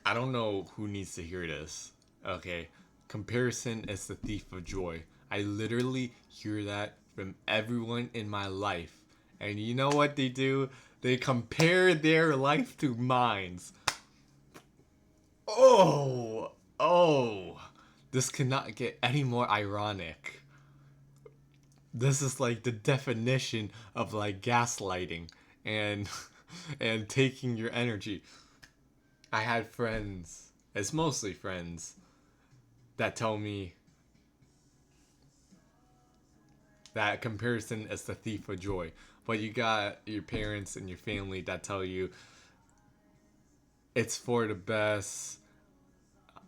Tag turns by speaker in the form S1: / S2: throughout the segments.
S1: I don't know who needs to hear this. Okay. Comparison is the thief of joy. I literally hear that from everyone in my life. And you know what they do? They compare their life to mine's. Oh, oh. This cannot get any more ironic. This is like the definition of like gaslighting and and taking your energy. I had friends, it's mostly friends, that tell me that comparison is the thief of joy. But you got your parents and your family that tell you it's for the best.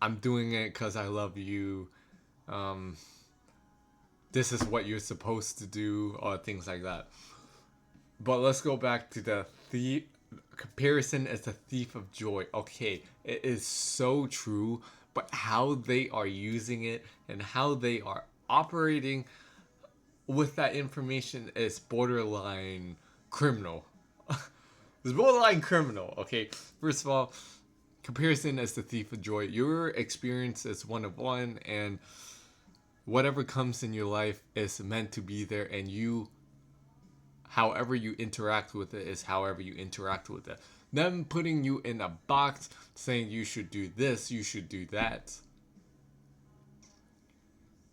S1: I'm doing it because I love you. Um, this is what you're supposed to do, or things like that. But let's go back to the thief. Comparison is the thief of joy. Okay, it is so true, but how they are using it and how they are operating with that information is borderline criminal. It's borderline criminal, okay? First of all, comparison is the thief of joy. Your experience is one of one, and whatever comes in your life is meant to be there, and you, however you interact with it, is however you interact with it. Them putting you in a box saying you should do this, you should do that.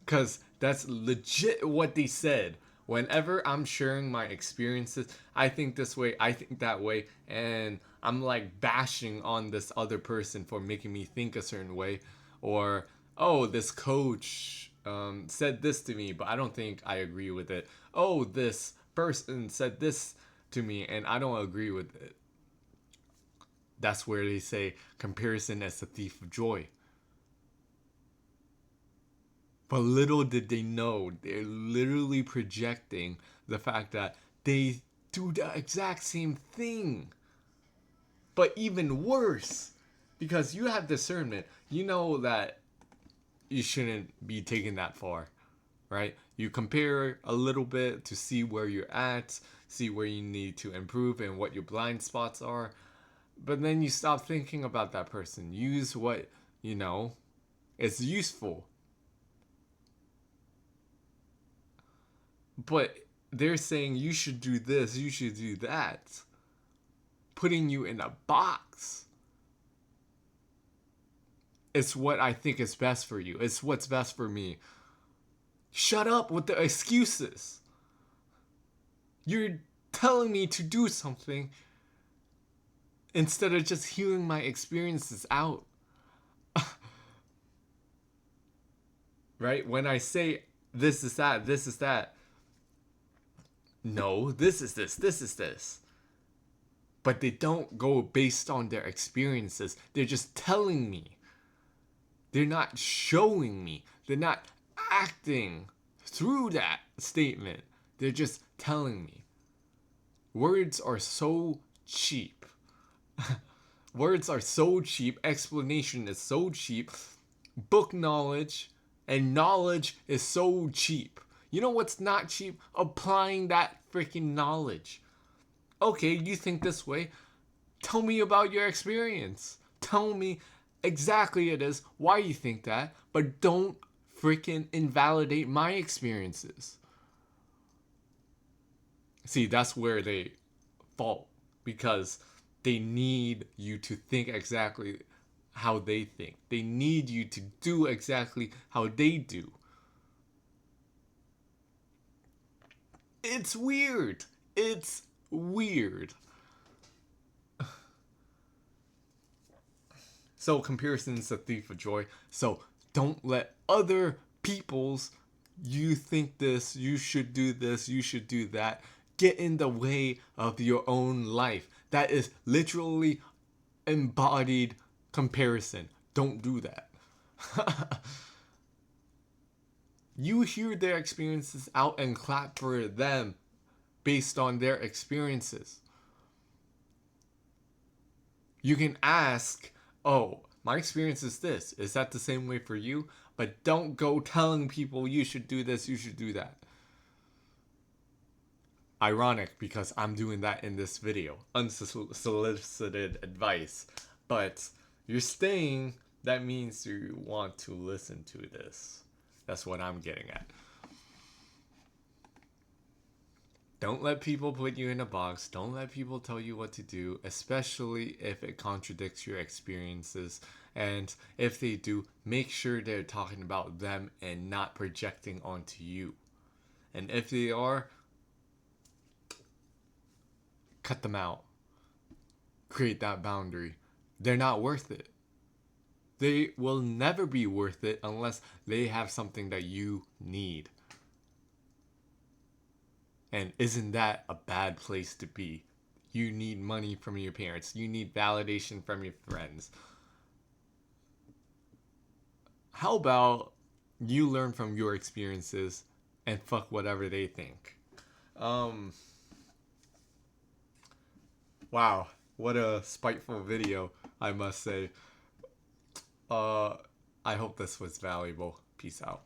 S1: Because that's legit what they said. Whenever I'm sharing my experiences, I think this way, I think that way, and I'm like bashing on this other person for making me think a certain way, or oh, this coach said this to me, but I don't think I agree with it. Oh, this person said this to me, and I don't agree with it. That's where they say comparison is the thief of joy. But little did they know, they're literally projecting the fact that they do the exact same thing. But even worse, because you have discernment, you know that you shouldn't be taken that far, right? You compare a little bit to see where you're at, see where you need to improve and what your blind spots are. But then you stop thinking about that person. Use what, you know, is useful. But they're saying you should do this, you should do that, putting you in a box. It's what I think is best for you. It's what's best for me. Shut up with the excuses. You're telling me to do something instead of just hearing my experiences out. Right? When I say this is that, this is that, no, this is this, this is this. But they don't go based on their experiences. They're just telling me. They're not showing me. They're not acting through that statement. They're just telling me. Words are so cheap. Words are so cheap. Explanation is so cheap. Book knowledge and knowledge is so cheap. You know what's not cheap? Applying that freaking knowledge. Okay, you think this way. Tell me about your experience. Tell me exactly it is why you think that, but don't freaking invalidate my experiences. See, that's where they fault because they need you to think exactly how they think. They need you to do exactly how they do. It's weird. It's weird. So comparison is a thief of joy. So don't let other people's you think this, you should do this, you should do that get in the way of your own life. That is literally embodied comparison. Don't do that. You hear their experiences out and clap for them based on their experiences. You can ask, oh, my experience is this. Is that the same way for you? But don't go telling people you should do this, you should do that. Ironic because I'm doing that in this video. Unsolicited advice. But you're staying, that means you want to listen to this. That's what I'm getting at. Don't let people put you in a box. Don't let people tell you what to do, especially if it contradicts your experiences. And if they do, make sure they're talking about them and not projecting onto you. And if they are, cut them out. Create that boundary. They're not worth it. They will never be worth it unless they have something that you need. And isn't that a bad place to be? You need money from your parents. You need validation from your friends. How about you learn from your experiences and fuck whatever they think? Um, wow, what a spiteful video, I must say. Uh, I hope this was valuable. Peace out.